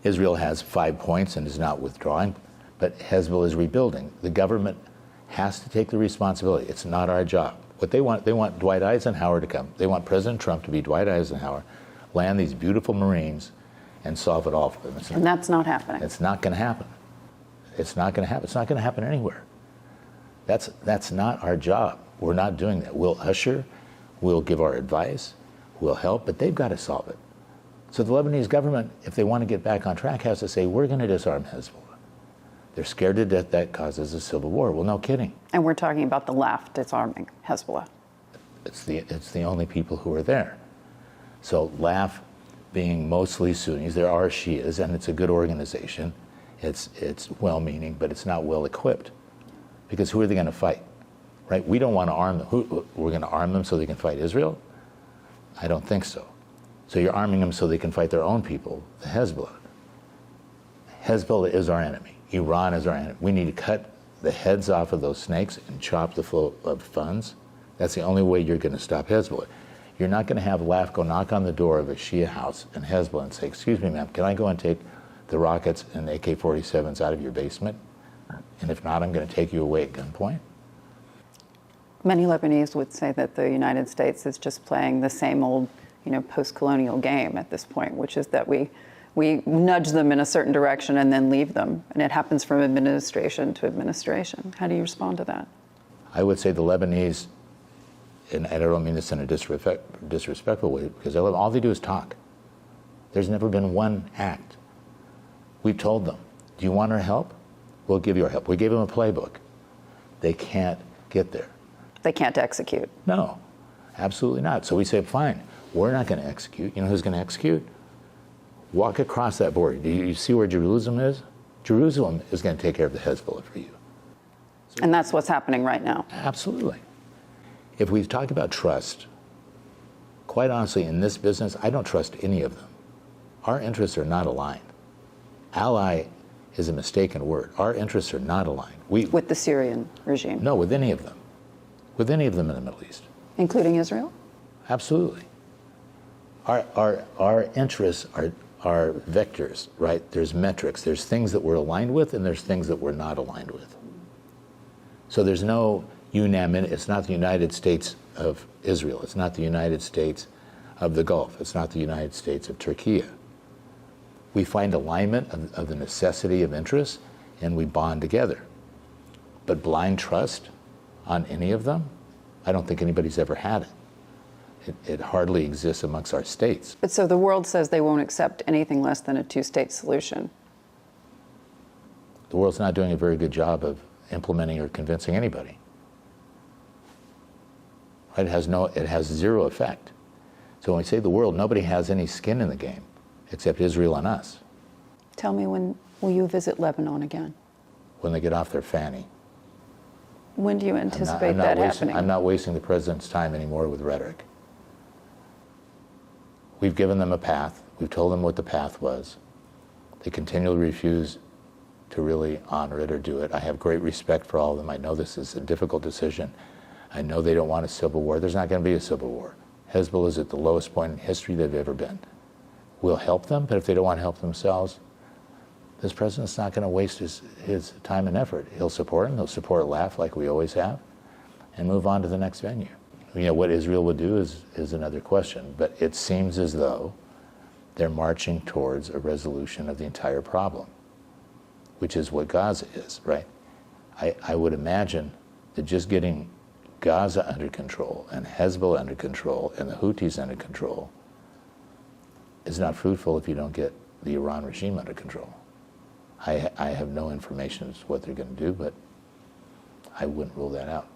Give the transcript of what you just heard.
Israel has 5 points and is not withdrawing, but Hezbollah is rebuilding. The government has to take the responsibility. It's not our job. What they want Dwight Eisenhower to come. They want President Trump to be Dwight Eisenhower, land these beautiful Marines, and solve it all for them. And that's not happening. It's not going to happen. It's not going to happen. It's not going to happen anywhere. That's not our job. We're not doing that. We'll usher, we'll give our advice, we'll help, but they've got to solve it. So the Lebanese government, if they want to get back on track, has to say, we're going to disarm Hezbollah. They're scared to death that causes a civil war. Well, no kidding. And we're talking about the left disarming Hezbollah. It's the only people who are there. So LAF being mostly Sunnis, there are Shias, and it's a good organization. It's well-meaning, but it's not well-equipped. Because who are they going to fight? Right? We don't want to arm them. We're going to arm them so they can fight Israel? I don't think so. So you're arming them so they can fight their own people, the Hezbollah. Hezbollah is our enemy. Iran is our enemy. We need to cut the heads off of those snakes and chop the flow of funds. That's the only way you're going to stop Hezbollah. You're not going to have LAF go knock on the door of a Shia house in Hezbollah and say, excuse me, ma'am, can I go and take the rockets and AK-47s out of your basement? And if not, I'm going to take you away at gunpoint? Many Lebanese would say that the United States is just playing the same old, post-colonial game at this point, which is that we nudge them in a certain direction and then leave them. And it happens from administration to administration. How do you respond to that? I would say the Lebanese, and I don't mean this in a disrespectful way, because all they do is talk. There's never been one act. We've told them, do you want our help? We'll give you our help. We gave them a playbook. They can't get there. They can't execute. No, absolutely not. So we say, fine, we're not going to execute. You know who's going to execute? Walk across that border. Do you see where Jerusalem is? Jerusalem is going to take care of the Hezbollah for you. So, and that's what's happening right now. Absolutely. If we talk about trust, quite honestly, in this business, I don't trust any of them. Our interests are not aligned. Ally is a mistaken word. Our interests are not aligned. With the Syrian regime? No, with any of them. With any of them in the Middle East. Including Israel? Absolutely. Our interests are vectors, right? There's metrics. There's things that we're aligned with, and there's things that we're not aligned with. So there's no unanimity. It's not the United States of Israel. It's not the United States of the Gulf. It's not the United States of Turkey. We find alignment of the necessity of interest, and we bond together. But blind trust on any of them, I don't think anybody's ever had it. It hardly exists amongst our states. But so the world says they won't accept anything less than a two-state solution. The world's not doing a very good job of implementing or convincing anybody. Right? It has zero effect. So when we say the world, nobody has any skin in the game except Israel and us. Tell me, when will you visit Lebanon again? When they get off their fanny. When do you anticipate that happening? I'm not wasting the president's time anymore with rhetoric. We've given them a path. We've told them what the path was. They continually refuse to really honor it or do it. I have great respect for all of them. I know this is a difficult decision. I know they don't want a civil war. There's not going to be a civil war. Hezbollah is at the lowest point in history they've ever been. We'll help them, but if they don't want to help themselves, this president's not going to waste his time and effort. He'll support him. He'll support LAF like we always have, and move on to the next venue. What Israel would do is another question, but it seems as though they're marching towards a resolution of the entire problem, which is what Gaza is, right? I would imagine that just getting Gaza under control and Hezbollah under control and the Houthis under control is not fruitful if you don't get the Iran regime under control. I have no information as to what they're going to do, but I wouldn't rule that out.